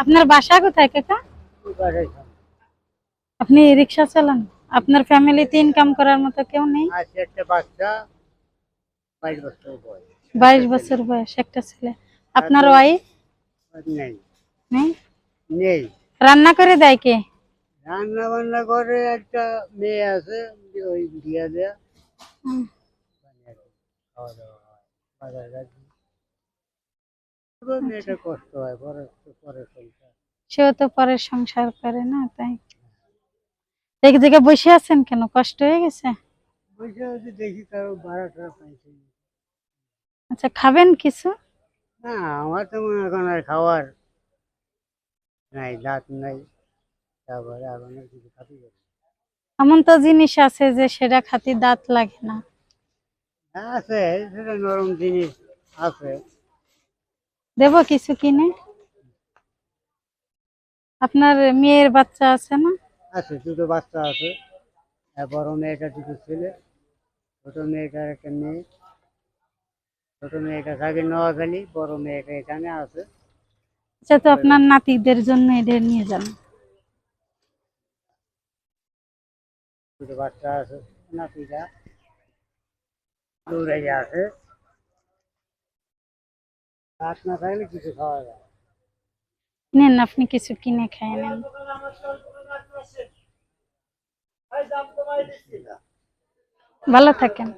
আপনার বাসা কোথায় কাকা? আপনি রিক্সা চালান? আপনার ফ্যামিলিতে ইনকাম করার মতো কেউ নেই? আছে একটা বাচ্চা 22 বছর বয়স। 22 বছর বয়স, একটা ছেলে। আপনার তারপর ওয়াইফ নেই নেই? নেই রান্না করে দেয় কে? রান্না বান্না করে একটা মেয়ে আছে, ওই বিয়া দেয়া হুম, খাওয়া দাওয়া হয়, বাজার ঘাট তবে মেয়েটা কষ্ট হয়, পরে পরে সংসার। সেও তো পরের সংসার করে না, তাই এক জায়গায় বসে আছেন কেন? কষ্ট হয়ে গেছে? বসে বসে দেখি কারো ভাড়া টাড়া পাইছে কি। আচ্ছা, খাবেন কিছু? না, আমার তো মনে হয় এখন আর খাওয়ার নাই, দাঁত নাই, তারপরে এখন আর কিছু খাতে যাবে। এমন তো জিনিস আছে যে সেটা খাতি দাঁত লাগে না। আছে, সেটা নরম জিনিস আছে। দেব কিছু কিনে? আপনার মেয়ের বাচ্চা আছে না? আছে, দুটো বাচ্চা আছে, আর বড় মেয়েটা দুটো ছেলে, ছোট মেয়েটার একটা মেয়ে। ছোট মেয়েটা থাকে নোয়াখালী, বড় মেয়েটা এখানে আছে। আচ্ছা, তো আপনার নাতিদের জন্য এটা নিয়ে যান। দুটো বাচ্চা আছে, নাতিটা দৌড়ে আছে। ভাত না থাকলে কিছু খাওয়া যায় নেন, আপনি কিছু কিনে খেয়ে নেন। ভালো থাকেন। না।